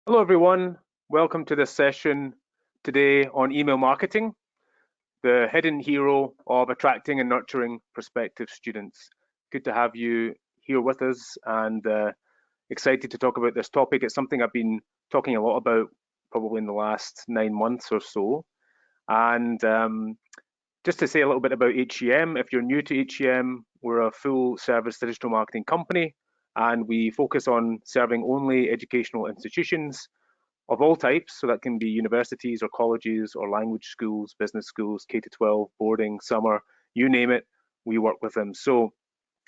Hello, everyone. Welcome to this session today on email marketing, the hidden hero of attracting and nurturing prospective students. Good to have you here with us and excited to talk about this topic. It's something I've been talking a lot about probably in the last 9 months or so. And just to say a little bit about HEM, if you're new to HEM, we're a full service digital marketing company and we focus on serving only educational institutions of all types. So that can be universities or colleges or language schools, business schools, K to 12, boarding, summer, you name it, we work with them. So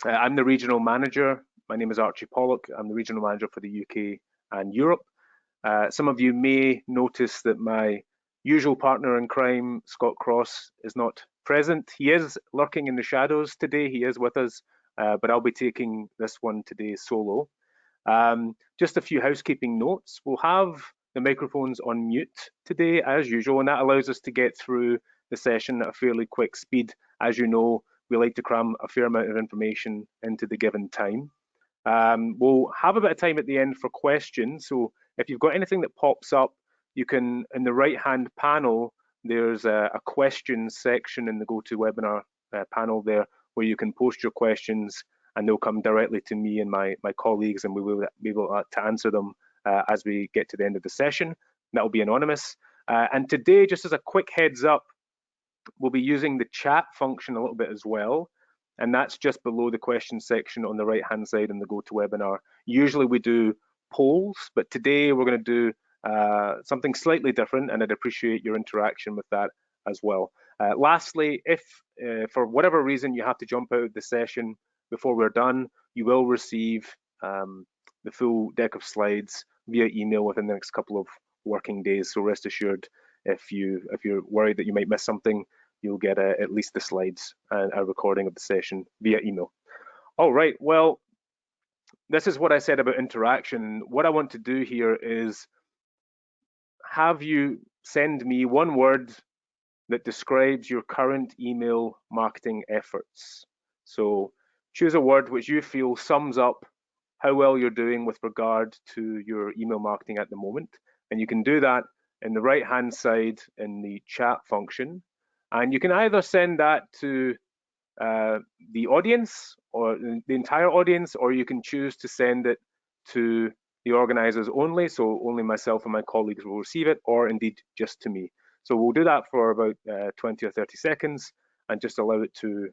I'm the regional manager. My name is Archie Pollock. I'm the regional manager for the UK and Europe. Some of you may notice that my usual partner in crime, Scott Cross, is not present. He is lurking in the shadows today. He is with us, but I'll be taking this one today solo. Just a few housekeeping notes. We'll have the microphones on mute today, as usual, and that allows us to get through the session at a fairly quick speed. As you know, we like to cram a fair amount of information into the given time. We'll have a bit of time at the end for questions. So if you've got anything that pops up, you can, in the right-hand panel, there's a questions section in the GoToWebinar panel there where you can post your questions and they'll come directly to me and my colleagues and we will be able to answer them as we get to the end of the session. That will be anonymous. And today, just as a quick heads up, we'll be using the chat function a little bit as well. And that's just below the question section on the right-hand side in the GoToWebinar. Usually we do polls, but today we're going to do something slightly different, and I'd appreciate your interaction with that as well. Lastly, if for whatever reason you have to jump out of the session before we're done, you will receive the full deck of slides via email within the next couple of working days. So rest assured, if you're worried that you might miss something, you'll get at least the slides and a recording of the session via email. All right, well, this is what I said about interaction. What I want to do here is have you send me one word that describes your current email marketing efforts. So choose a word which you feel sums up how well you're doing with regard to your email marketing at the moment. And you can do that in the right-hand side in the chat function. And you can either send that to the audience or the entire audience, or you can choose to send it to the organizers only, so only myself and my colleagues will receive it, or indeed just to me. So we'll do that for about 20 or 30 seconds and just allow it to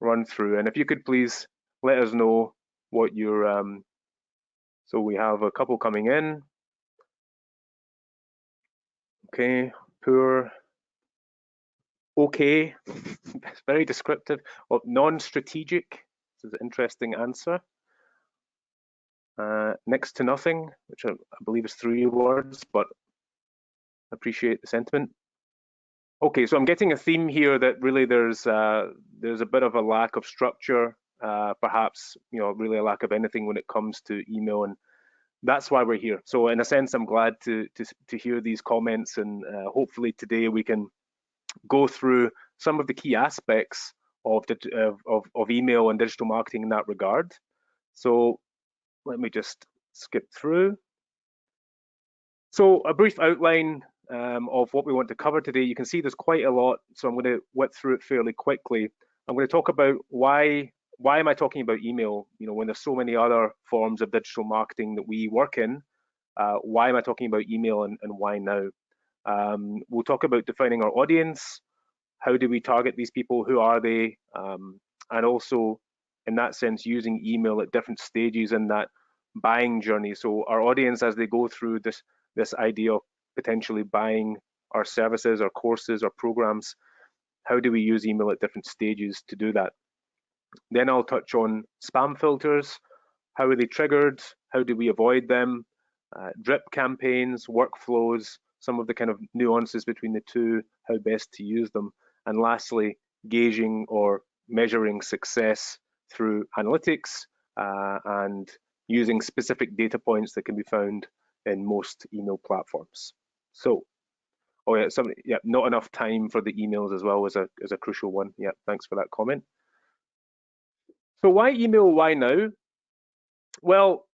run through. And if you could please let us know what your, so we have a couple coming in. Okay, poor, okay, that's very descriptive. Well, non-strategic, this is an interesting answer. Next to nothing, which I believe is 3 words, but appreciate the sentiment. Okay, so I'm getting a theme here that really there's a bit of a lack of structure, perhaps really a lack of anything when it comes to email, and that's why we're here. So in a sense, I'm glad to hear these comments, and hopefully today we can go through some of the key aspects of email and digital marketing in that regard. So let me just skip through. So a brief outline of what we want to cover today. You can see there's quite a lot, so I'm going to whip through it fairly quickly. I'm going to talk about why am I talking about email? When there's so many other forms of digital marketing that we work in, why am I talking about email and why now? We'll talk about defining our audience. How do we target these people? Who are they? And also, in that sense, using email at different stages in that buying journey. So our audience, as they go through this idea of potentially buying our services, our courses, our programs, how do we use email at different stages to do that? Then I'll touch on spam filters. How are they triggered? How do we avoid them? Drip campaigns, workflows, some of the kind of nuances between the two, how best to use them. And lastly, gauging or measuring success through analytics and using specific data points that can be found in most email platforms. So, oh yeah, not enough time for the emails as well as a crucial one. Yeah, thanks for that comment. So why email? Why now? Well,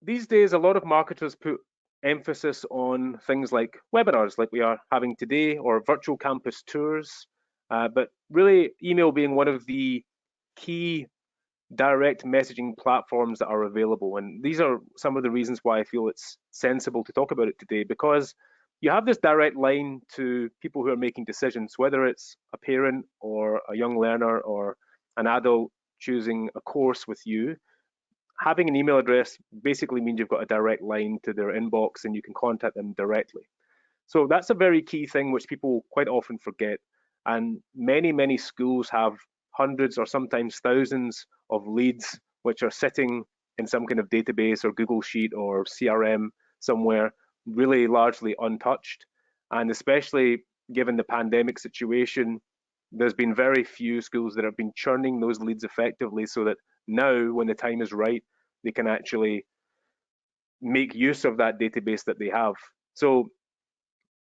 these days, a lot of marketers put emphasis on things like webinars, like we are having today, or virtual campus tours. But really, email being one of the key direct messaging platforms that are available. And these are some of the reasons why I feel it's sensible to talk about it today, because you have this direct line to people who are making decisions, whether it's a parent or a young learner or an adult choosing a course with you. Having an email address basically means you've got a direct line to their inbox and you can contact them directly. So that's a very key thing which people quite often forget. And many schools have hundreds or sometimes thousands of leads which are sitting in some kind of database or Google Sheet or CRM somewhere, really largely untouched. And especially given the pandemic situation, there's been very few schools that have been churning those leads effectively, so that now, when the time is right, they can actually make use of that database that they have. So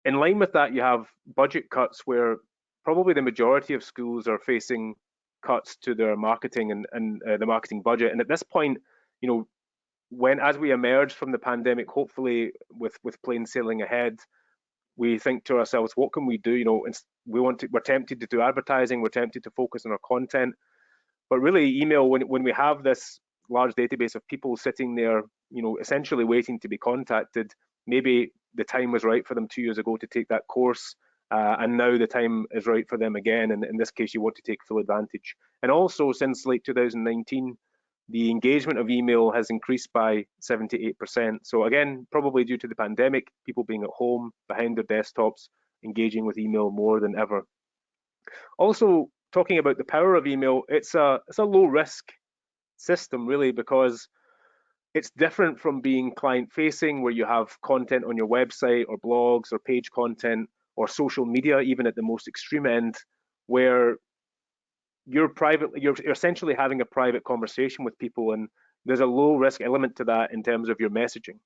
in line with that, you have budget cuts where probably the majority of schools are facing cuts to their marketing and the marketing budget. And at this point, you know, when as we emerge from the pandemic, hopefully with plain sailing ahead, we think to ourselves, what can we do? You know, we're tempted to do advertising, we're tempted to focus on our content, but really, email, when we have this large database of people sitting there, you know, essentially waiting to be contacted, maybe the time was right for them 2 years ago to take that course, and now the time is right for them again. And in this case, you want to take full advantage. And also, since late 2019, the engagement of email has increased by 78%. So again, probably due to the pandemic, people being at home behind their desktops, engaging with email more than ever. Also, talking about the power of email, it's a low risk system really, because it's different from being client facing, where you have content on your website or blogs or page content or social media, even at the most extreme end, where you're essentially having a private conversation with people, and there's a low risk element to that in terms of your messaging.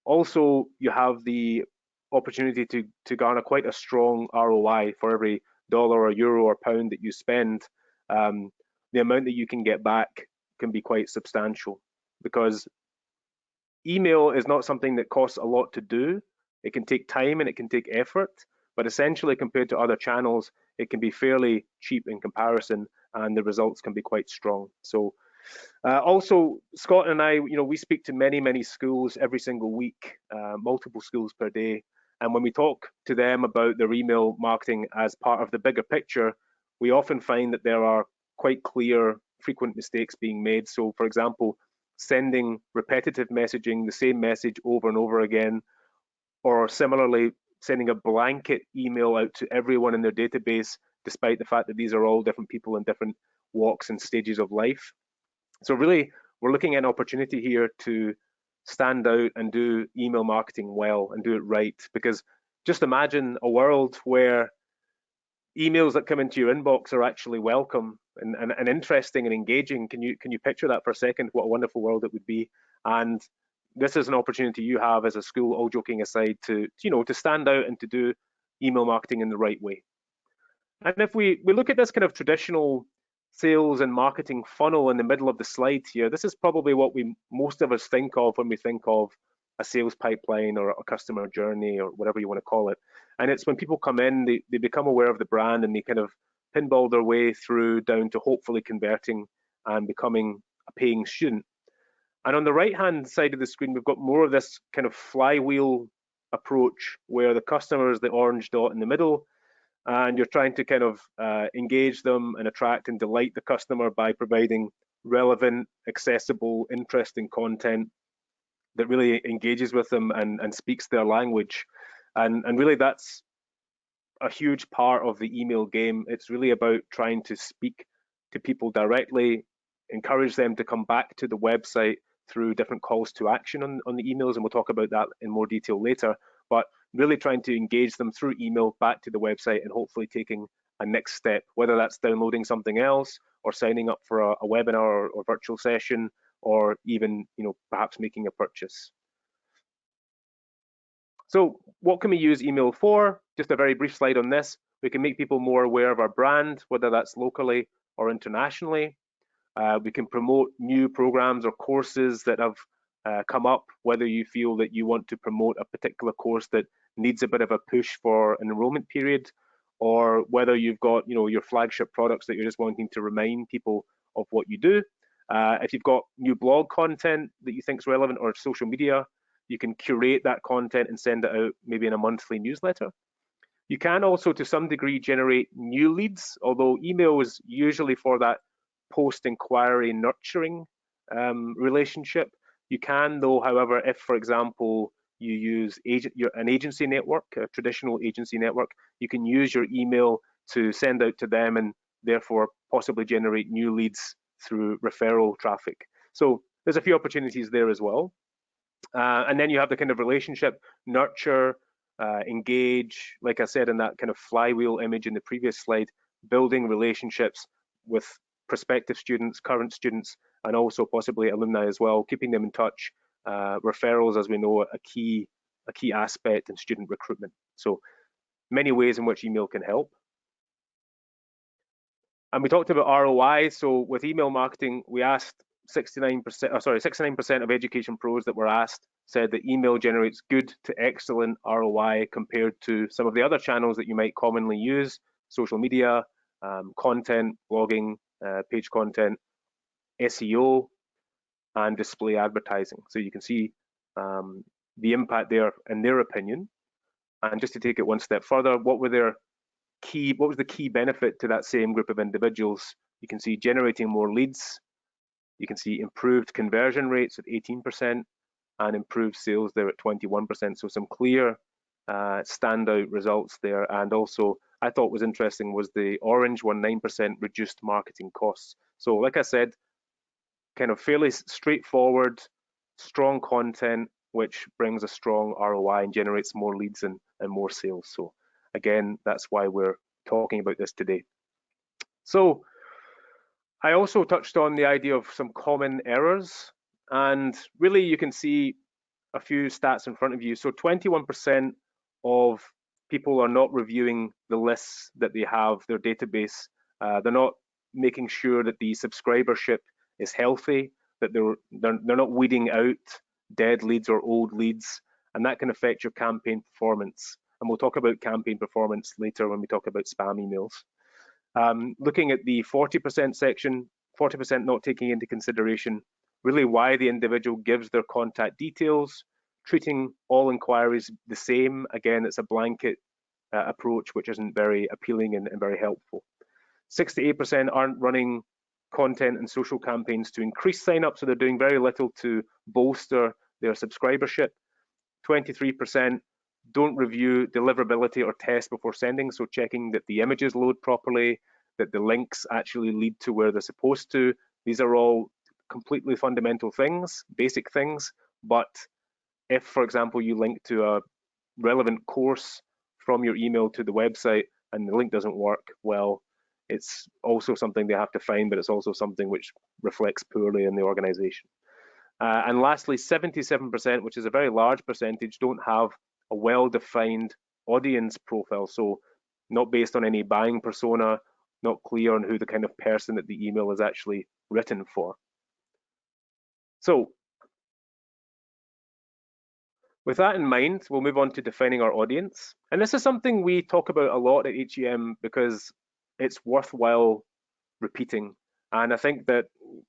Also, you have the opportunity to garner quite a strong ROI for every dollar or euro or pound that you spend. Um, the amount that you can get back can be quite substantial, because email is not something that costs a lot to do. It can take time and it can take effort, but essentially compared to other channels, it can be fairly cheap in comparison, and the results can be quite strong. So also, Scott and I, you know, we speak to many schools every single week, multiple schools per day. And when we talk to them about their email marketing as part of the bigger picture, we often find that there are quite clear, frequent mistakes being made. So, for example, sending repetitive messaging, the same message over and over again, or similarly, sending a blanket email out to everyone in their database, despite the fact that these are all different people in different walks and stages of life. So really, we're looking at an opportunity here to stand out and do email marketing well and do it right. Because just imagine a world where emails that come into your inbox are actually welcome and interesting and engaging. Can you picture that for a second? What a wonderful world it would be. And this is an opportunity you have as a school, all joking aside, to to stand out and to do email marketing in the right way. And if we look at this kind of traditional sales and marketing funnel in the middle of the slide here, this is probably what we most of us think of when we think of a sales pipeline or a customer journey or whatever you want to call it. And it's when people come in, they become aware of the brand and they kind of pinball their way through down to hopefully converting and becoming a paying student. And on the right hand side of the screen, we've got more of this kind of flywheel approach where the customer is the orange dot in the middle, and you're trying to kind of engage them and attract and delight the customer by providing relevant, accessible, interesting content that really engages with them and speaks their language. And really, that's a huge part of the email game. It's really about trying to speak to people directly, encourage them to come back to the website through different calls to action on the emails, and we'll talk about that in more detail later. But really trying to engage them through email back to the website and hopefully taking a next step, whether that's downloading something else or signing up for a webinar or virtual session, or even perhaps making a purchase. So what can we use email for? Just a very brief slide on this. We can make people more aware of our brand, whether that's locally or internationally. We can promote new programs or courses that have come up, whether you feel that you want to promote a particular course that needs a bit of a push for an enrollment period, or whether you've got your flagship products that you're just wanting to remind people of what you do. If you've got new blog content that you think is relevant, or social media, you can curate that content and send it out maybe in a monthly newsletter. You can also, to some degree, generate new leads, although email is usually for that post-inquiry nurturing relationship. You can, though, however, if, for example, you use an agency network, a traditional agency network, you can use your email to send out to them and therefore possibly generate new leads through referral traffic. So there's a few opportunities there as well. And then you have the kind of relationship, nurture, engage, like I said in that kind of flywheel image in the previous slide, building relationships with prospective students, current students, and also possibly alumni as well, keeping them in touch. Referrals, as we know, a key aspect in student recruitment. So many ways in which email can help. And we talked about ROI. So with email marketing, we asked 69% of education pros that were asked said that email generates good to excellent ROI compared to some of the other channels that you might commonly use: social media, content, blogging, page content, SEO, and display advertising. So you can see the impact there in their opinion. And just to take it one step further, what was the key benefit to that same group of individuals? You can see generating more leads. You can see improved conversion rates at 18% and improved sales there at 21%. So some clear standout results there. And also, I thought was interesting was the orange one, 9% reduced marketing costs. So like I said, kind of fairly straightforward, strong content, which brings a strong ROI and generates more leads and more sales. So again, that's why we're talking about this today. So I also touched on the idea of some common errors, and really you can see a few stats in front of you. So 21% of people are not reviewing the lists that they have, their database. They're not making sure that the subscribership is healthy, that they're not weeding out dead leads or old leads, and that can affect your campaign performance. And we'll talk about campaign performance later when we talk about spam emails. Looking at the 40% section, 40% not taking into consideration really why the individual gives their contact details, treating all inquiries the same. Again, it's a blanket approach, which isn't very appealing and very helpful. 68% aren't running content and social campaigns to increase sign-up, so they're doing very little to bolster their subscribership. 23% don't review deliverability or test before sending, so checking that the images load properly, that the links actually lead to where they're supposed to. These are all completely fundamental things, basic things, but if, for example, you link to a relevant course from your email to the website and the link doesn't work, well, it's also something they have to find, but it's also something which reflects poorly in the organization. And lastly, 77%, which is a very large percentage, don't have a well-defined audience profile. So not based on any buying persona, not clear on who the kind of person that the email is actually written for. So with that in mind, we'll move on to defining our audience. And this is something we talk about a lot at HEM because it's worthwhile repeating. And I think that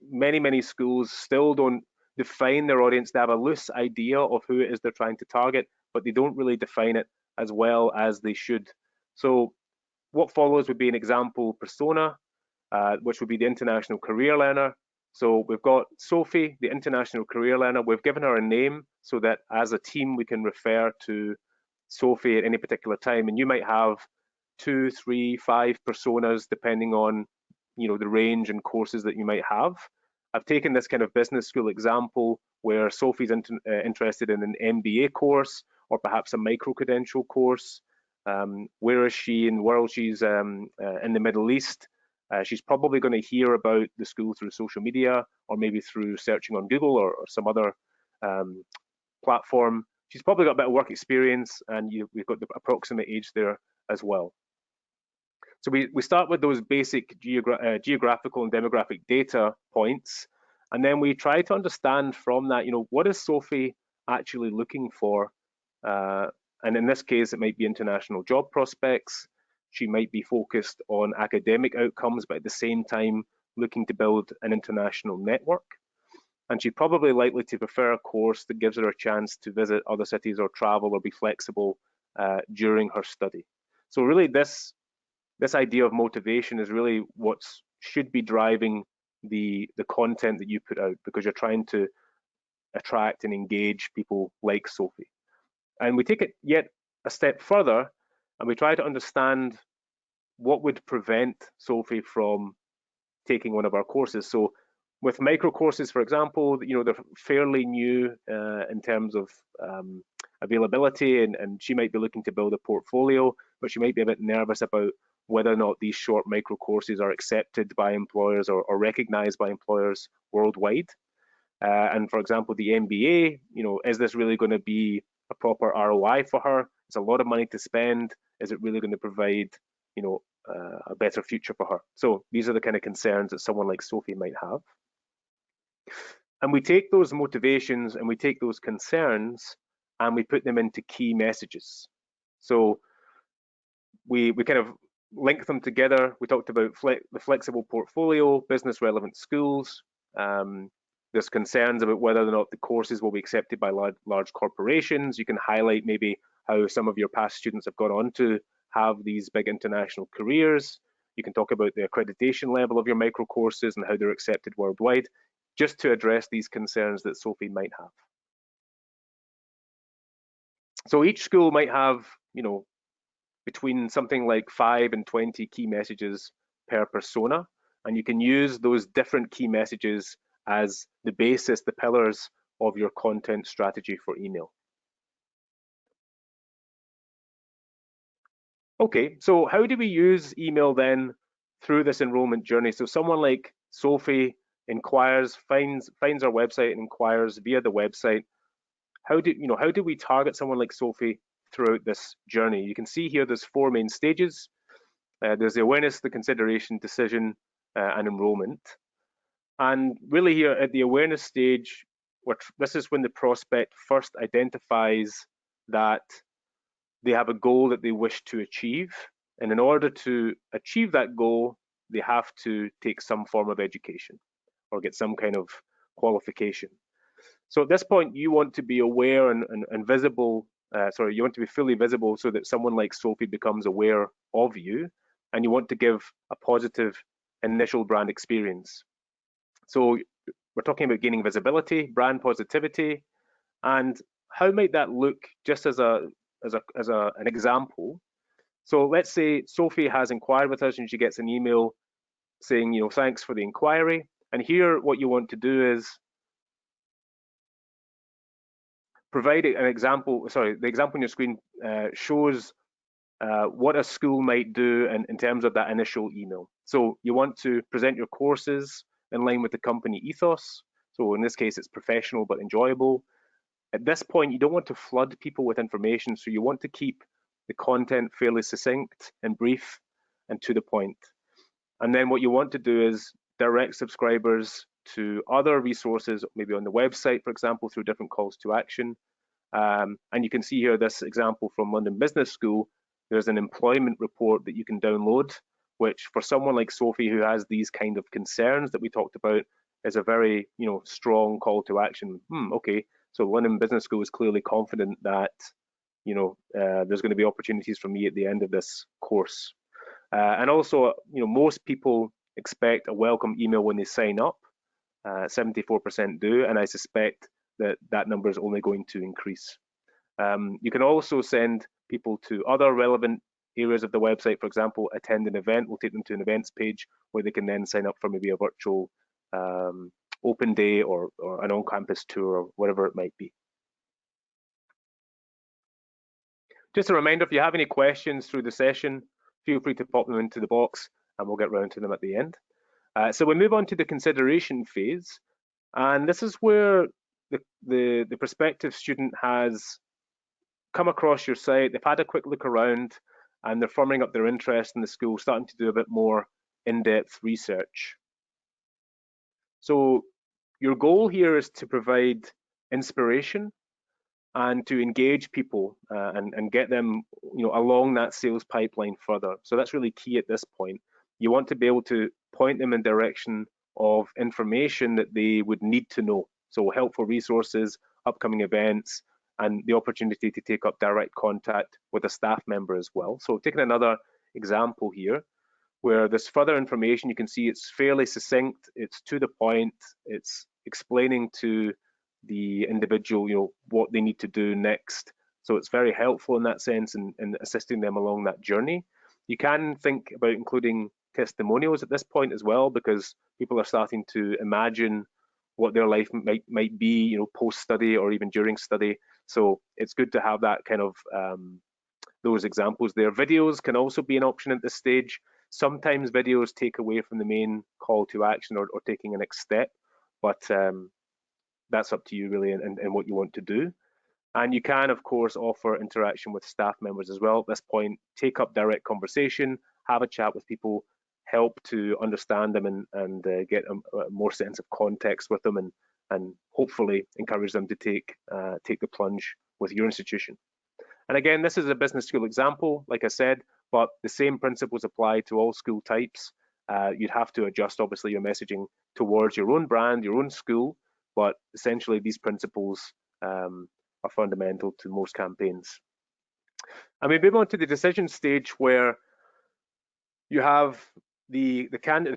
many schools still don't define their audience. They have a loose idea of who it is they're trying to target, but they don't really define it as well as they should. So what follows would be an example persona, which would be the international career learner. So we've got Sophie, the international career learner. We've given her a name so that as a team, we can refer to Sophie at any particular time. And you might have 2, 3, 5 personas, depending on the range and courses that you might have. I've taken this kind of business school example where Sophie's interested in an MBA course or perhaps a micro-credential course. Where is she in the world? She's in the Middle East. She's probably going to hear about the school through social media or maybe through searching on Google or some other platform. She's probably got a bit of work experience, and we've got the approximate age there as well. So we start with those basic geographical and demographic data points, And then we try to understand from that, what is Sophie actually looking for? And in this case, it might be international job prospects. She might be focused on academic outcomes, but at the same time, looking to build an international network. And she's probably likely to prefer a course that gives her a chance to visit other cities or travel or be flexible during her study. So really this idea of motivation is really what should be driving the content that you put out, because you're trying to attract and engage people like Sophie. And we take it yet a step further and we try to understand what would prevent Sophie from taking one of our courses. So with micro courses, for example, they're fairly new in terms of availability, and she might be looking to build a portfolio, but she might be a bit nervous about whether or not these short micro courses are accepted by employers or recognized by employers worldwide. And for example, the MBA, is this really going to be a proper ROI for her? It's a lot of money to spend. Is it really going to provide, a better future for her? So these are the kind of concerns that someone like Sophie might have. And we take those motivations and we take those concerns and we put them into key messages. So we kind of link them together. We talked about the flexible portfolio, business relevant schools. There's concerns about whether or not the courses will be accepted by large corporations. You can highlight maybe how some of your past students have gone on to have these big international careers. You can talk about the accreditation level of your micro courses and how they're accepted worldwide, just to address these concerns that Sophie might have. So each school might have, between something like 5 and 20 key messages per persona, and you can use those different key messages as the basis, the pillars of your content strategy for email. Okay, so how do we use email then through this enrollment journey? So someone like Sophie inquires, finds our website and inquires via the website. How do we target someone like Sophie throughout this journey? You can see here there's 4 main stages. There's the awareness, the consideration, decision, and enrollment. And really here at the awareness stage, this is when the prospect first identifies that they have a goal that they wish to achieve. And in order to achieve that goal, they have to take some form of education or get some kind of qualification. So at this point, you want to be aware and visible, you want to be fully visible so that someone like Sophie becomes aware of you, and you want to give a positive initial brand experience. So we're talking about gaining visibility, brand positivity, and how might that look just as an example? So let's say Sophie has inquired with us and she gets an email saying, thanks for the inquiry. And here what you want to do is provide an example. Sorry, the example on your screen shows what a school might do in terms of that initial email. So you want to present your courses in line with the company ethos. So in this case, it's professional but enjoyable. At this point, you don't want to flood people with information, so you want to keep the content fairly succinct and brief and to the point. And then what you want to do is direct subscribers to other resources, maybe on the website, for example, through different calls to action. And you can see here this example from London Business School. There's an employment report that you can download, which for someone like Sophie who has these kind of concerns that we talked about is a very strong call to action. Okay, so London Business School is clearly confident that there's going to be opportunities for me at the end of this course. And also, most people expect a welcome email when they sign up. 74% do, and I suspect that number is only going to increase. You can also send people to other relevant areas of the website. For example, attend an event. We'll take them to an events page where they can then sign up for maybe a virtual open day or an on-campus tour or whatever it might be. Just a reminder, if you have any questions through the session, feel free to pop them into the box and we'll get round to them at the end. So we move on to the consideration phase, and this is where the prospective student has come across your site, they've had a quick look around, and they're firming up their interest in the school, starting to do a bit more in-depth research. So your goal here is to provide inspiration and to engage people and get them, along that sales pipeline further. So that's really key at this point. You want to be able to point them in direction of information that they would need to know. So helpful resources, upcoming events, and the opportunity to take up direct contact with a staff member as well. So taking another example here, where there's further information, you can see it's fairly succinct, it's to the point, it's explaining to the individual, what they need to do next. So it's very helpful in that sense in assisting them along that journey. You can think about including testimonials at this point as well, because people are starting to imagine what their life might be, post study or even during study. So it's good to have that kind of those examples there. Videos can also be an option at this stage. Sometimes videos take away from the main call to action or taking a next step, but that's up to you really and what you want to do. And you can, of course, offer interaction with staff members as well. At this point, take up direct conversation, have a chat with people, help to understand them and get a more sense of context with them, and hopefully encourage them to take the plunge with your institution. And again, this is a business school example, like I said, but the same principles apply to all school types. You'd have to adjust, obviously, your messaging towards your own brand, your own school, but essentially these principles are fundamental to most campaigns. And we move on to the decision stage, where you have the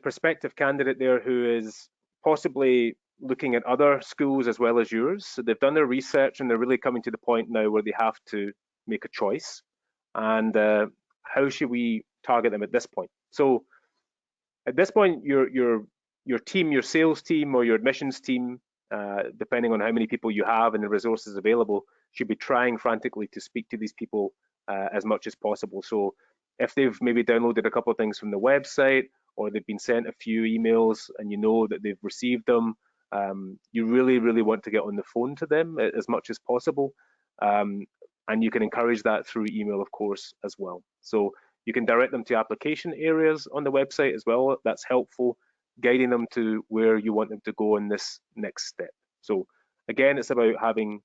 prospective candidate there who is possibly looking at other schools as well as yours. So they've done their research and they're really coming to the point now where they have to make a choice. And how should we target them at this point? So at this point, your team, your sales team or your admissions team, depending on how many people you have and the resources available, should be trying frantically to speak to these people as much as possible. So if they've maybe downloaded a couple of things from the website, or they've been sent a few emails and you know that they've received them, you really, really want to get on the phone to them as much as possible. And you can encourage that through email, of course, as well. So you can direct them to application areas on the website as well. That's helpful, guiding them to where you want them to go in this next step. So again, it's about having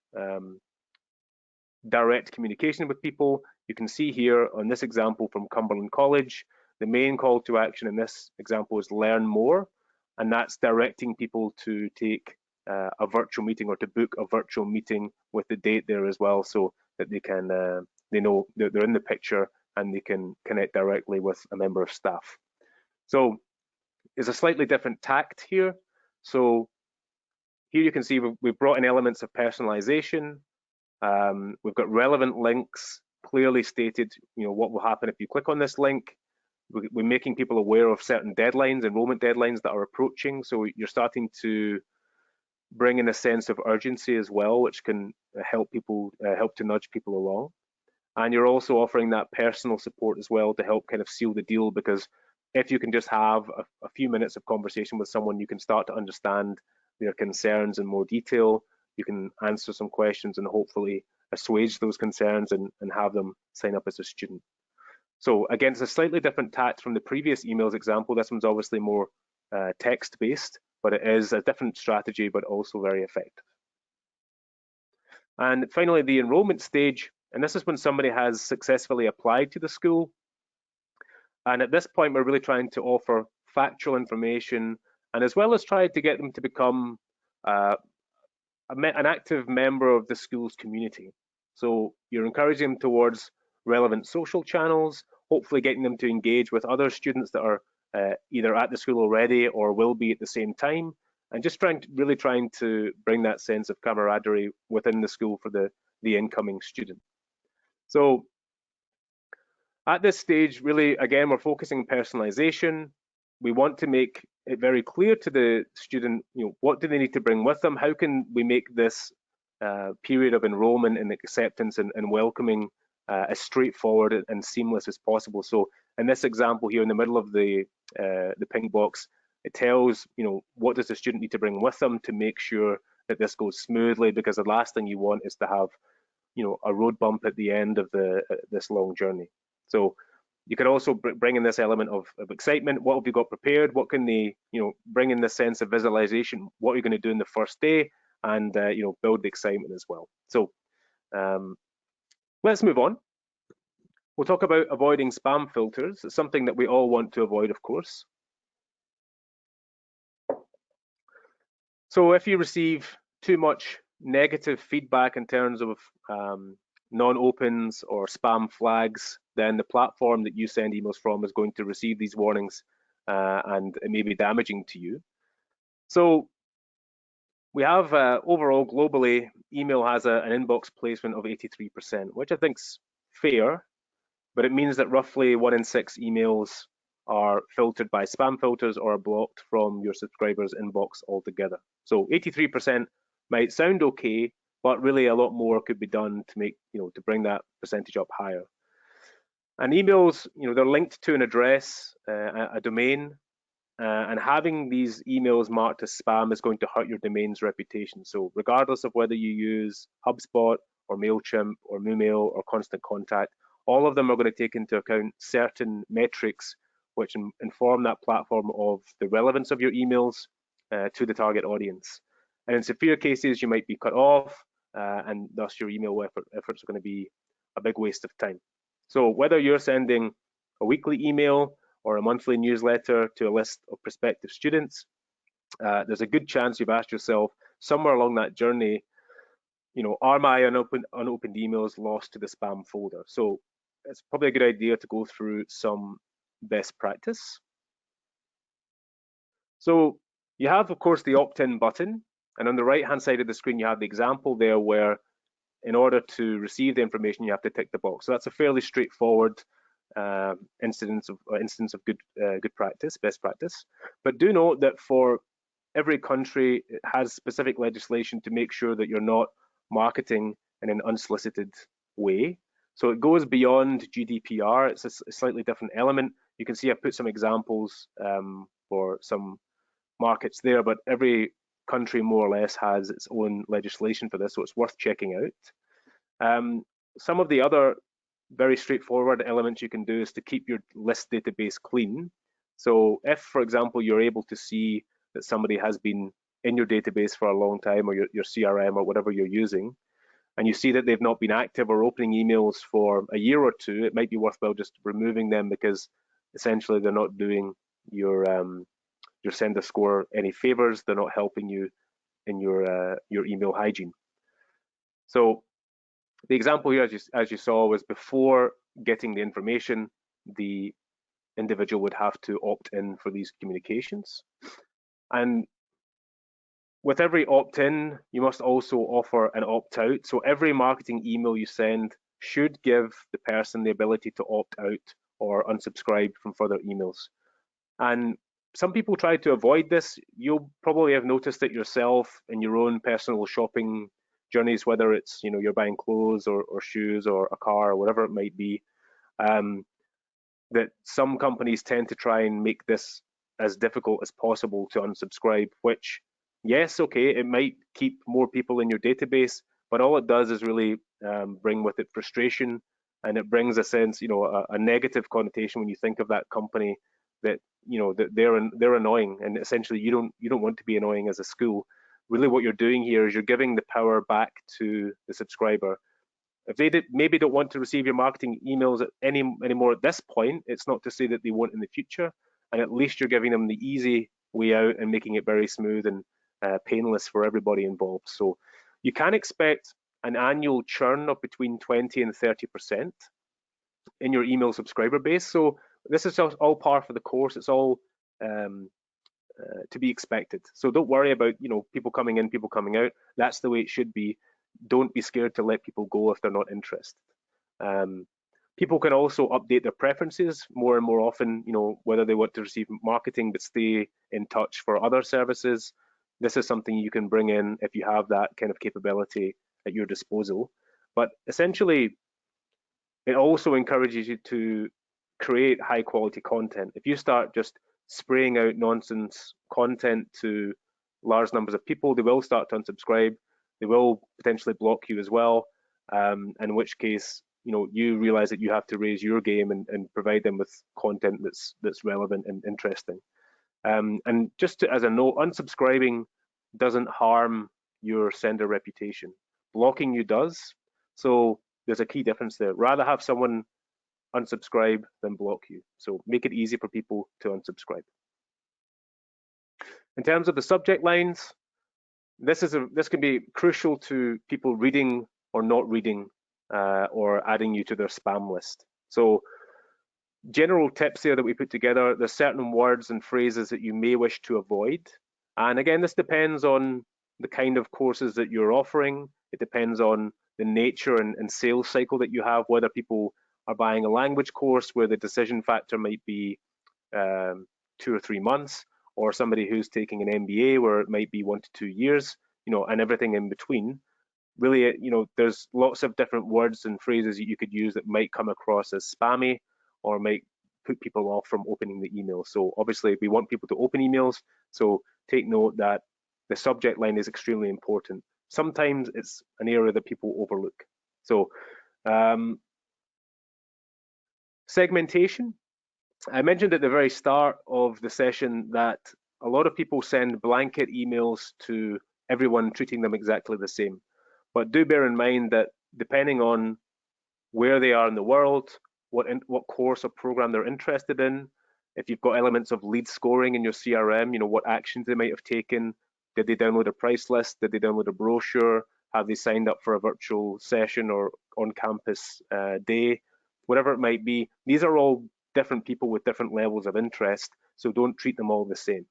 direct communication with people. You can see here on this example from Cumberland College, the main call to action in this example is learn more, and that's directing people to take a virtual meeting or to book a virtual meeting with the date there as well, so that they can they know that they're in the picture and they can connect directly with a member of staff. So there's a slightly different tact here. So here you can see we've brought in elements of personalization. We've got relevant links, clearly stated, what will happen if you click on this link. We're making people aware of certain deadlines, enrollment deadlines that are approaching. So you're starting to bring in a sense of urgency as well, which can help to nudge people along. And you're also offering that personal support as well to help kind of seal the deal, because if you can just have a few minutes of conversation with someone, you can start to understand their concerns in more detail. You can answer some questions and hopefully assuage those concerns and have them sign up as a student. So again, it's a slightly different tact from the previous emails example. This one's obviously more text-based, but it is a different strategy, but also very effective. And finally, the enrollment stage, and this is when somebody has successfully applied to the school. And at this point, we're really trying to offer factual information, and as well as try to get them to become an active member of the school's community. So you're encouraging them towards relevant social channels, hopefully getting them to engage with other students that are either at the school already or will be at the same time, and just really trying to bring that sense of camaraderie within the school for the incoming student. So at this stage, really, again, we're focusing on personalization. We want to make it very clear to the student, what do they need to bring with them? How can we make this period of enrollment and acceptance and welcoming as straightforward and seamless as possible? So in this example here in the middle of the pink box, it tells, what does the student need to bring with them to make sure that this goes smoothly, because the last thing you want is to have, a road bump at the end of this long journey. So You can also bring in this element of excitement. What have you got prepared? What can they, bring in this sense of visualization? What are you going to do in the first day? And build the excitement as well. So let's move on. We'll talk about avoiding spam filters. It's something that we all want to avoid, of course. So if you receive too much negative feedback in terms of non-opens or spam flags, then the platform that you send emails from is going to receive these warnings and it may be damaging to you. So we have overall globally, email has an inbox placement of 83%, which I think is fair, but it means that roughly 1 in 6 emails are filtered by spam filters or are blocked from your subscribers' inbox altogether. So 83% might sound okay, but really a lot more could be done to make, to bring that percentage up higher. And emails, they're linked to an address, a domain, and having these emails marked as spam is going to hurt your domain's reputation. So regardless of whether you use HubSpot or MailChimp or Moomail or Constant Contact, all of them are going to take into account certain metrics which inform that platform of the relevance of your emails to the target audience. And in severe cases, you might be cut off, and thus your email efforts are going to be a big waste of time. So whether you're sending a weekly email or a monthly newsletter to a list of prospective students, there's a good chance you've asked yourself somewhere along that journey, are my unopened emails lost to the spam folder? So it's probably a good idea to go through some best practice. So you have, of course, the opt-in button, and on the right-hand side of the screen, you have the example there where in order to receive the information, you have to tick the box. So that's a fairly straightforward instance of good practice, best practice. But do note that for every country, it has specific legislation to make sure that you're not marketing in an unsolicited way. So it goes beyond GDPR. It's a slightly different element. You can see I put some examples for some markets there, but every country more or less has its own legislation for this, so it's worth checking out. Some of the other very straightforward elements you can do is to keep your list database clean. So if, for example, you're able to see that somebody has been in your database for a long time, or your CRM or whatever you're using, and you see that they've not been active or opening emails for a year or two, it might be worthwhile just removing them because essentially they're not doing your sender score any favors. They're not helping you in your email hygiene. So the example here, as you saw, was before getting the information, the individual would have to opt in for these communications. And with every opt-in, you must also offer an opt-out. So every marketing email you send should give the person the ability to opt out or unsubscribe from further emails. And some people try to avoid this. You'll probably have noticed it yourself in your own personal shopping journeys, whether it's you're buying clothes or shoes or a car or whatever it might be, that some companies tend to try and make this as difficult as possible to unsubscribe, which, yes, okay, it might keep more people in your database, but all it does is really bring with it frustration, and it brings a sense, a negative connotation when you think of that company, that that they're annoying, and essentially you don't want to be annoying as a school. Really, what you're doing here is you're giving the power back to the subscriber. If they maybe don't want to receive your marketing emails anymore at this point, it's not to say that they won't in the future. And at least you're giving them the easy way out and making it very smooth and painless for everybody involved. So you can expect an annual churn of between 20 and 30% in your email subscriber base. So this is all par for the course. It's all to be expected. So don't worry about people coming in, people coming out. That's the way it should be. Don't be scared to let people go if they're not interested. People can also update their preferences more and more often, whether they want to receive marketing but stay in touch for other services. This is something you can bring in if you have that kind of capability at your disposal. But essentially, it also encourages you to create high quality content. If you start just spraying out nonsense content to large numbers of people, they will start to unsubscribe. They will potentially block you as well, in which case you realize that you have to raise your game and provide them with content that's relevant and interesting. And just as a note, unsubscribing doesn't harm your sender reputation. Blocking you does. So there's a key difference there. Rather have someone unsubscribe than block you. So make it easy for people to unsubscribe. In terms of the subject lines, this can be crucial to people reading or not reading or adding you to their spam list. So general tips there that we put together, there's certain words and phrases that you may wish to avoid. And again, this depends on the kind of courses that you're offering. It depends on the nature and sales cycle that you have, whether people are buying a language course where the decision factor might be 2 or 3 months, or somebody who's taking an MBA where it might be 1 to 2 years, and everything in between. Really, there's lots of different words and phrases that you could use that might come across as spammy or might put people off from opening the email. So obviously we want people to open emails. So take note that the subject line is extremely important. Sometimes it's an area that people overlook. So segmentation. I mentioned at the very start of the session that a lot of people send blanket emails to everyone, treating them exactly the same. But do bear in mind that depending on where they are in the world, what course or program they're interested in, if you've got elements of lead scoring in your CRM, what actions they might have taken, did they download a price list, did they download a brochure, have they signed up for a virtual session or on-campus day, whatever it might be. These are all different people with different levels of interest, so don't treat them all the same,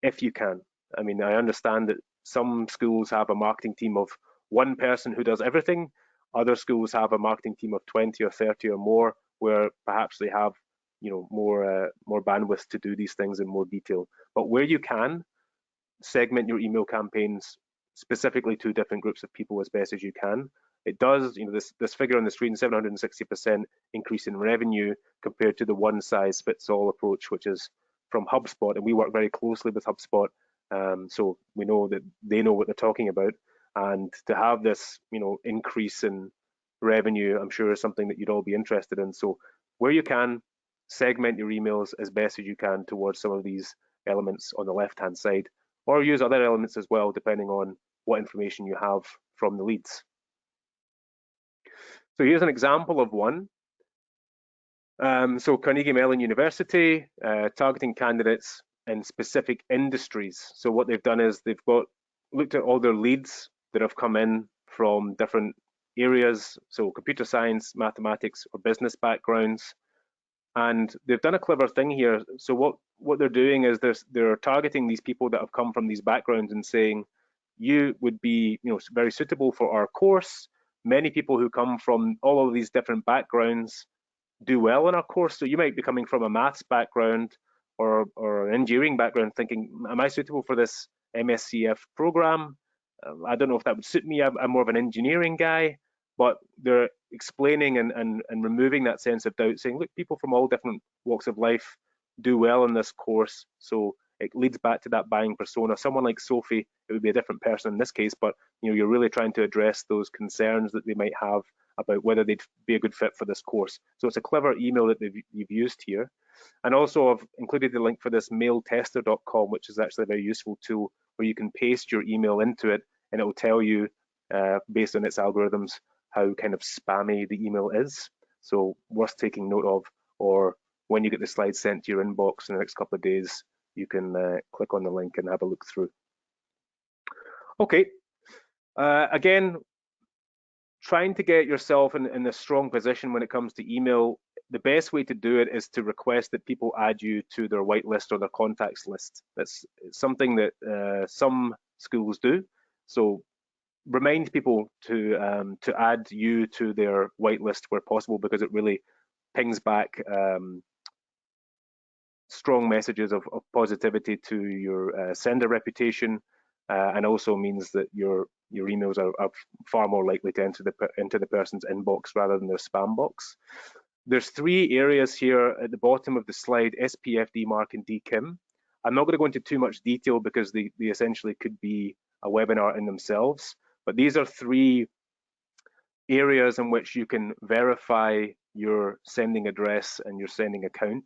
if you can. I mean, I understand that some schools have a marketing team of one person who does everything. Other schools have a marketing team of 20 or 30 or more, where perhaps they have more bandwidth to do these things in more detail. But where you can, segment your email campaigns specifically to different groups of people as best as you can. It does, this figure on the screen, 760% increase in revenue compared to the one size fits all approach, which is from HubSpot, and we work very closely with HubSpot, so we know that they know what they're talking about. And to have this, increase in revenue, I'm sure is something that you'd all be interested in. So where you can, segment your emails as best as you can towards some of these elements on the left-hand side, or use other elements as well, depending on what information you have from the leads. So here's an example of one. So Carnegie Mellon University, targeting candidates in specific industries. So what they've done is they've looked at all their leads that have come in from different areas, so computer science, mathematics, or business backgrounds. And they've done a clever thing here. So what they're doing is they're targeting these people that have come from these backgrounds and saying, you would be very suitable for our course. Many people who come from all of these different backgrounds do well in our course. So you might be coming from a maths background or an engineering background thinking, am I suitable for this MSCF program? I don't know if that would suit me. I'm more of an engineering guy. But they're explaining and removing that sense of doubt, saying, look, people from all different walks of life do well in this course. So it leads back to that buying persona. Someone like Sophie, it would be a different person in this case, but you're really trying to address those concerns that they might have about whether they'd be a good fit for this course. So it's a clever email that you've used here. And also I've included the link for this mailtester.com, which is actually a very useful tool where you can paste your email into it and it will tell you, based on its algorithms, how kind of spammy the email is. So worth taking note of, or when you get the slides sent to your inbox in the next couple of days, you can click on the link and have a look through. Okay, again, trying to get yourself in a strong position when it comes to email, the best way to do it is to request that people add you to their whitelist or their contacts list. That's something that some schools do. So remind people to add you to their whitelist where possible, because it really pings back strong messages of positivity to your sender reputation, and also means that your emails are far more likely to enter the person's inbox rather than their spam box. There's 3 areas here at the bottom of the slide: SPF, DMARC, and DKIM. I'm not going to go into too much detail because they essentially could be a webinar in themselves. But these are 3 areas in which you can verify your sending address and your sending account.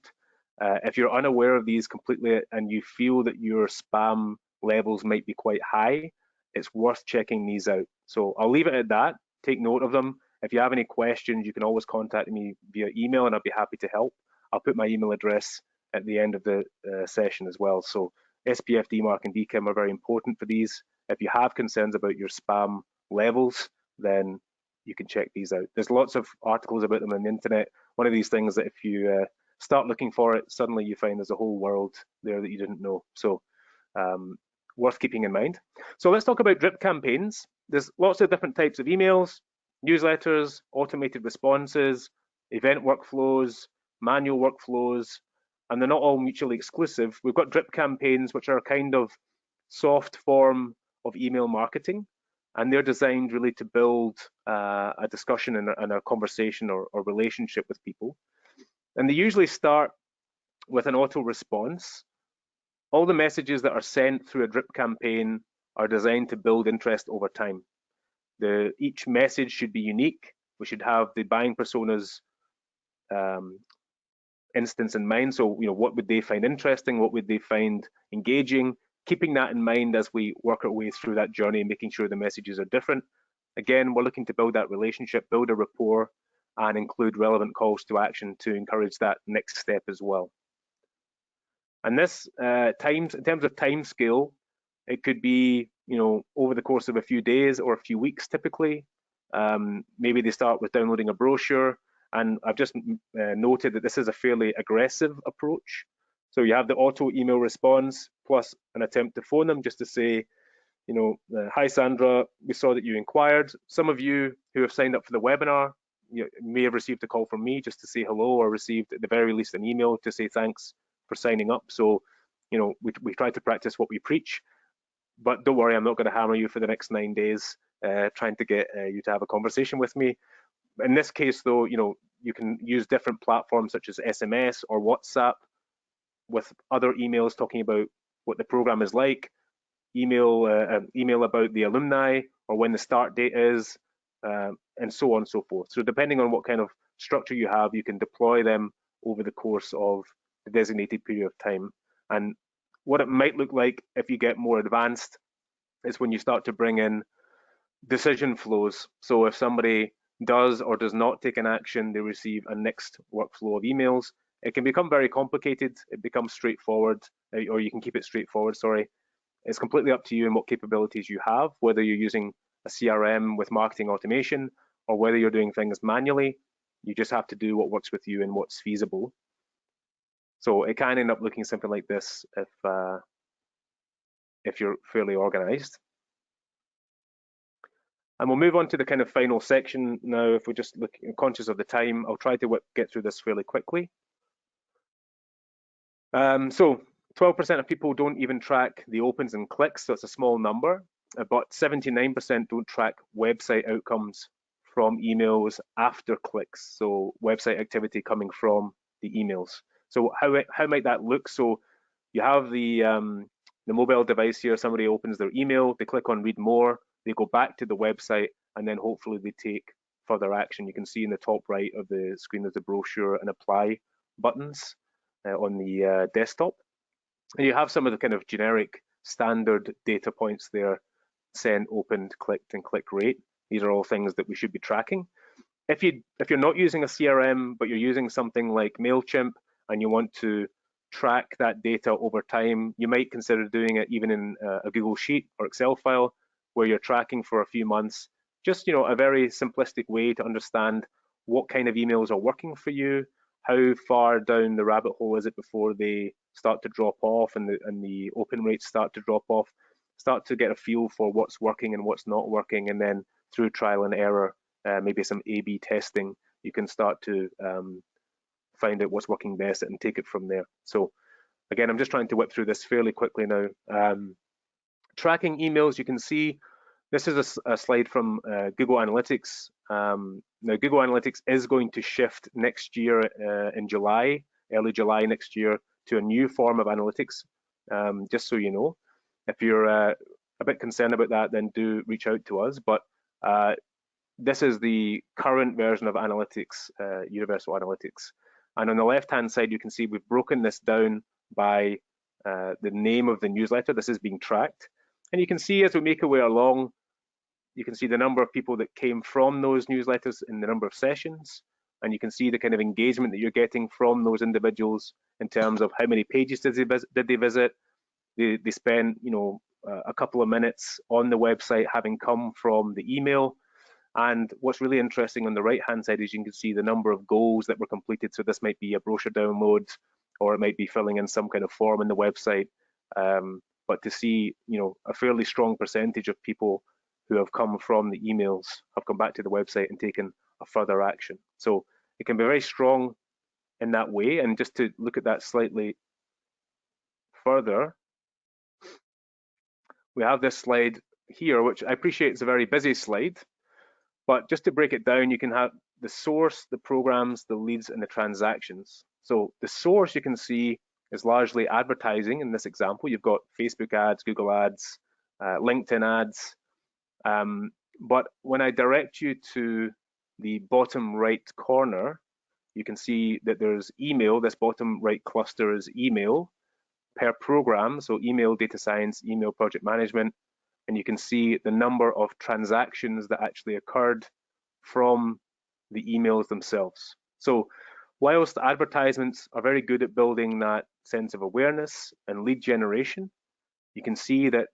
If you're unaware of these completely and you feel that your spam levels might be quite high, it's worth checking these out. So I'll leave it at that. Take note of them. If you have any questions, you can always contact me via email and I'll be happy to help. I'll put my email address at the end of the session as well. So SPF, DMARC, and DKIM are very important for these. If you have concerns about your spam levels, then you can check these out. There's lots of articles about them on the internet. One of these things that if you start looking for it, suddenly you find there's a whole world there that you didn't know. So worth keeping in mind. So let's talk about drip campaigns. There's lots of different types of emails, newsletters, automated responses, event workflows, manual workflows, and they're not all mutually exclusive. We've got drip campaigns, which are a kind of soft form of email marketing, and they're designed really to build a discussion and a conversation or relationship with people. And they usually start with an auto response. All the messages that are sent through a drip campaign are designed to build interest over time. Each message should be unique. We should have the buying personas instance in mind. So, what would they find interesting? What would they find engaging? Keeping that in mind as we work our way through that journey, making sure the messages are different. Again, we're looking to build that relationship, build a rapport, and include relevant calls to action to encourage that next step as well. And this in terms of time scale, it could be over the course of a few days or a few weeks typically. Maybe they start with downloading a brochure, and I've just noted that this is a fairly aggressive approach. So you have the auto email response plus an attempt to phone them just to say, hi Sandra, we saw that you inquired. Some of you who have signed up for the webinar may have received a call from me just to say hello, or received at the very least an email to say thanks for signing up. So, we try to practice what we preach, but don't worry, I'm not going to hammer you for the next 9 days trying to get you to have a conversation with me. In this case though, you can use different platforms such as SMS or WhatsApp with other emails talking about what the program is like, email about the alumni or when the start date is, and so on and so forth. So depending on what kind of structure you have, you can deploy them over the course of the designated period of time. And what it might look like if you get more advanced is when you start to bring in decision flows. So if somebody does or does not take an action, they receive a next workflow of emails. It can become very complicated. It becomes straightforward, or you can keep it straightforward, sorry. It's completely up to you and what capabilities you have, whether you're using a CRM with marketing automation or whether you're doing things manually. You just have to do what works with you and what's feasible. So it can end up looking something like this if you're fairly organized. And we'll move on to the kind of final section now. If we're just conscious of the time, I'll try to get through this fairly quickly. So 12% of people don't even track the opens and clicks, so it's a small number, but 79% don't track website outcomes from emails after clicks, so website activity coming from the emails. So how might that look? So you have the mobile device here, somebody opens their email, they click on read more, they go back to the website, and then hopefully they take further action. You can see in the top right of the screen there's a brochure and apply buttons on the desktop. And you have some of the kind of generic standard data points there: sent, opened, clicked, and click rate. These are all things that we should be tracking. If you're not using a CRM, but you're using something like MailChimp and you want to track that data over time, you might consider doing it even in a Google Sheet or Excel file where you're tracking for a few months. Just a very simplistic way to understand what kind of emails are working for you, how far down the rabbit hole is it before they start to drop off and the open rates start to drop off. Start to get a feel for what's working and what's not working, and then through trial and error, maybe some A/B testing, you can start to find out what's working best and take it from there. So again, I'm just trying to whip through this fairly quickly now. Tracking emails, you can see this is a slide from Google Analytics. Now Google Analytics is going to shift next year in July, early July next year, to a new form of analytics, just so you know. If you're a bit concerned about that, then do reach out to us. But this is the current version of analytics, Universal Analytics. And on the left-hand side, you can see we've broken this down by the name of the newsletter. This is being tracked. And you can see as we make our way along, you can see the number of people that came from those newsletters in the number of sessions. And you can see the kind of engagement that you're getting from those individuals in terms of how many pages did they visit. They spent, a couple of minutes on the website having come from the email. And what's really interesting on the right-hand side is you can see the number of goals that were completed. So this might be a brochure download, or it might be filling in some kind of form on the website. But to see, a fairly strong percentage of people who have come from the emails have come back to the website and taken a further action. So it can be very strong in that way. And just to look at that slightly further, we have this slide here, which I appreciate is a very busy slide. But just to break it down, you can have the source, the programs, the leads, and the transactions. So the source you can see is largely advertising. In this example, you've got Facebook ads, Google ads, LinkedIn ads. But when I direct you to the bottom right corner, you can see that there's email. This bottom right cluster is email per program. So email data science, email project management. And you can see the number of transactions that actually occurred from the emails themselves. So whilst advertisements are very good at building that sense of awareness and lead generation, you can see that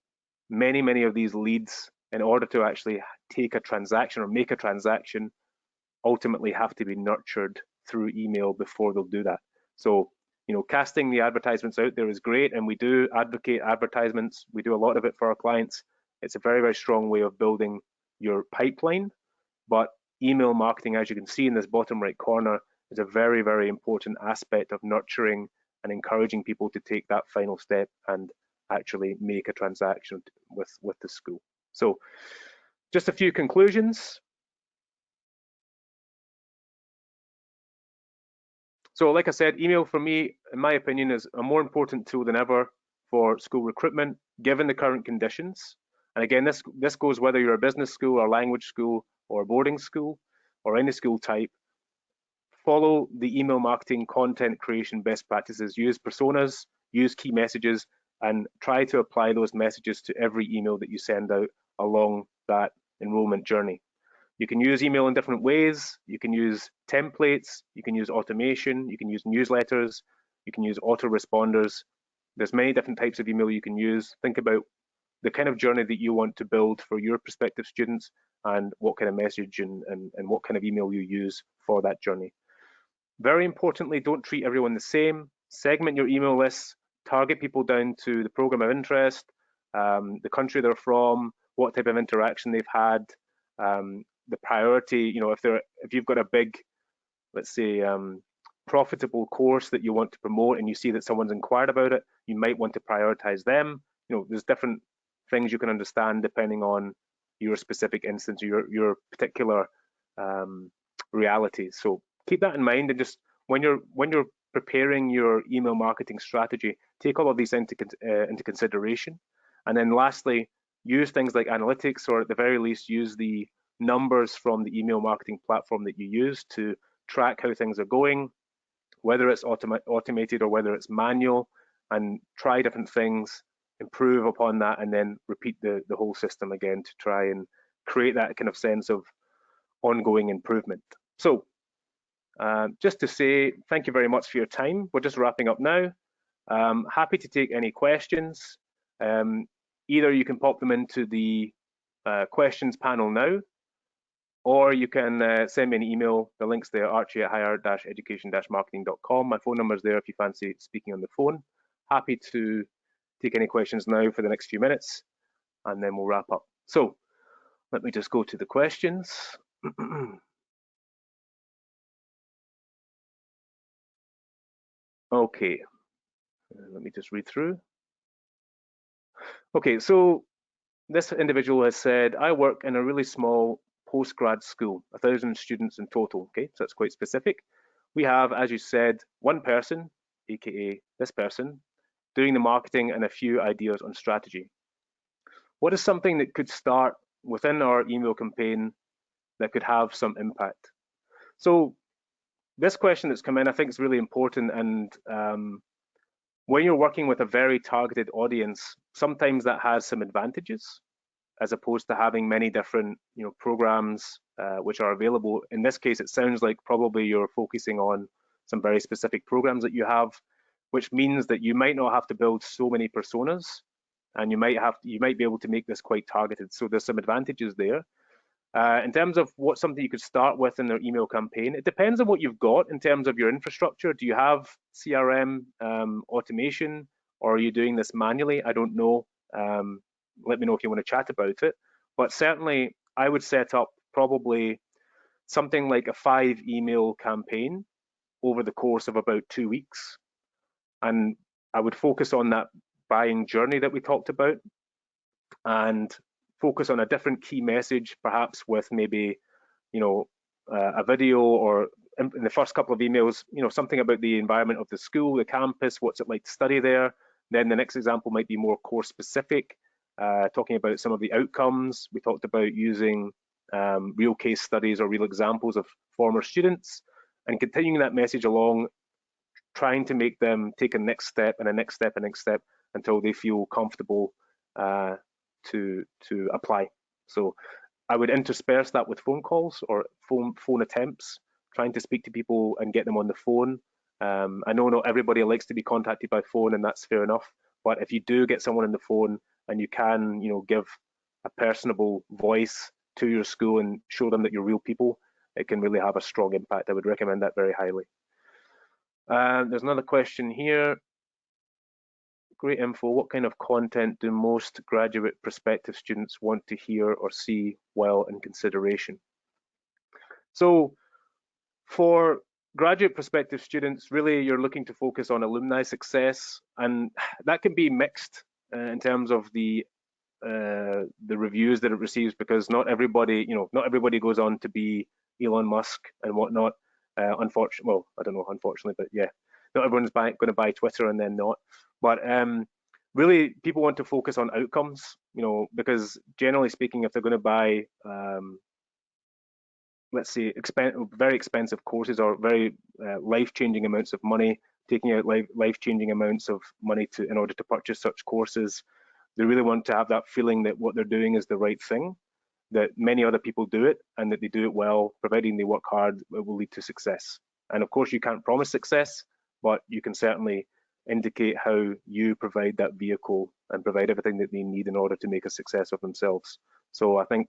many of these leads, in order to actually take a transaction or make a transaction, ultimately have to be nurtured through email before they'll do that. So, casting the advertisements out there is great, and we do advocate advertisements. We do a lot of it for our clients. It's a very strong way of building your pipeline, but email marketing, as you can see in this bottom right corner, is a very important aspect of nurturing and encouraging people to take that final step and actually make a transaction with the school. So just a few conclusions. So like I said, email for me, in my opinion, is a more important tool than ever for school recruitment, given the current conditions. And again, this goes whether you're a business school or language school or a boarding school or any school type. Follow the email marketing content creation best practices. Use personas, use key messages, and try to apply those messages to every email that you send out along that enrollment journey. You can use email in different ways. You can use templates, you can use automation, you can use newsletters, you can use autoresponders. There's many different types of email you can use. Think about the kind of journey that you want to build for your prospective students and what kind of message and what kind of email you use for that journey. Very importantly, don't treat everyone the same. Segment your email lists, target people down to the program of interest, the country they're from, what type of interaction they've had, the priority. If you've got a big, let's say, profitable course that you want to promote and you see that someone's inquired about it, you might want to prioritize them. There's different things you can understand depending on your specific instance or your particular realities. So keep that in mind, and just when you're preparing your email marketing strategy, take all of these into consideration. And then lastly, use things like analytics, or at the very least use the numbers from the email marketing platform that you use to track how things are going, whether it's automated or whether it's manual, and try different things, improve upon that, and then repeat the whole system again to try and create that kind of sense of ongoing improvement. So just to say thank you very much for your time. We're just wrapping up now. Happy to take any questions. Either you can pop them into the questions panel now, or you can send me an email. The link's there, archie@higher-education-marketing.com. My phone number's there if you fancy speaking on the phone. Happy to take any questions now for the next few minutes, and then we'll wrap up. So let me just go to the questions. Okay, let me just read through. Okay, so this individual has said, I work in a really small post-grad school, 1,000 students in total. Okay, so that's quite specific. We have, as you said, one person, aka this person, doing the marketing and a few ideas on strategy. What is something that could start within our email campaign that could have some impact. So this question that's come in, I think is really important. And when you're working with a very targeted audience, sometimes that has some advantages as opposed to having many different programs which are available. In this case, it sounds like probably you're focusing on some very specific programs that you have, which means that you might not have to build so many personas, and you might be able to make this quite targeted. So there's some advantages there. In terms of what's something you could start with in their email campaign, it depends on what you've got in terms of your infrastructure. Do you have CRM automation, or are you doing this manually? I don't know. Let me know if you want to chat about it. But certainly, I would set up probably something like a 5-email campaign over the course of about 2 weeks. And I would focus on that buying journey that we talked about, and focus on a different key message, perhaps with maybe, a video, or in the first couple of emails, something about the environment of the school, the campus, what's it like to study there. Then the next example might be more course specific, talking about some of the outcomes. We talked about using real case studies or real examples of former students, and continuing that message along, trying to make them take a next step and a next step and next step until they feel comfortable to apply. So I would intersperse that with phone calls or phone attempts, trying to speak to people and get them on the phone. I know not everybody likes to be contacted by phone, and that's fair enough. But if you do get someone on the phone and you can, give a personable voice to your school and show them that you're real people, it can really have a strong impact. I would recommend that very highly. There's another question here. Great info. What kind of content do most graduate prospective students want to hear or see while in consideration? So for graduate prospective students, really you're looking to focus on alumni success, and that can be mixed in terms of the reviews that it receives, because not everybody goes on to be Elon Musk and whatnot. Unfortunately, well, I don't know, unfortunately, but yeah, not everyone's going to buy Twitter and then not. But really, people want to focus on outcomes, because generally speaking, if they're going to buy, let's say, very expensive courses, or very life-changing amounts of money, taking out life-changing amounts of money in order to purchase such courses, they really want to have that feeling that what they're doing is the right thing, that many other people do it, and that they do it well, providing they work hard, it will lead to success. And of course, you can't promise success, but you can certainly indicate how you provide that vehicle and provide everything that they need in order to make a success of themselves. So I think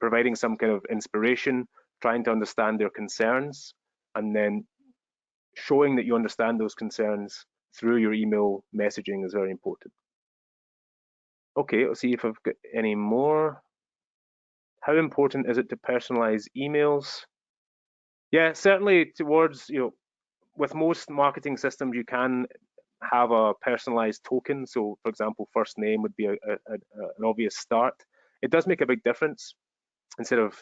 providing some kind of inspiration, trying to understand their concerns, and then showing that you understand those concerns through your email messaging is very important. Okay, let's see if I've got any more. How important is it to personalize emails? Yeah, certainly towards, with most marketing systems, you can have a personalized token. So for example, first name would be an obvious start. It does make a big difference. Instead of,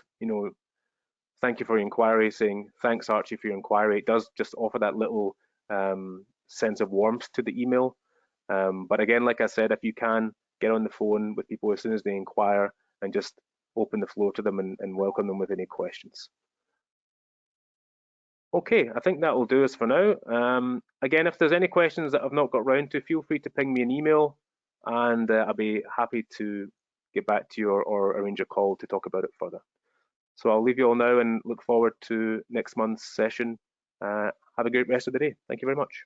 thank you for your inquiry, saying thanks Archie for your inquiry, it does just offer that little sense of warmth to the email. But again, like I said, if you can get on the phone with people as soon as they inquire and just open the floor to them and welcome them with any questions. Okay, I think that will do us for now. Again, if there's any questions that I've not got round to, feel free to ping me an email, and I'll be happy to get back to you or arrange a call to talk about it further. So I'll leave you all now and look forward to next month's session. Have a great rest of the day. Thank you very much.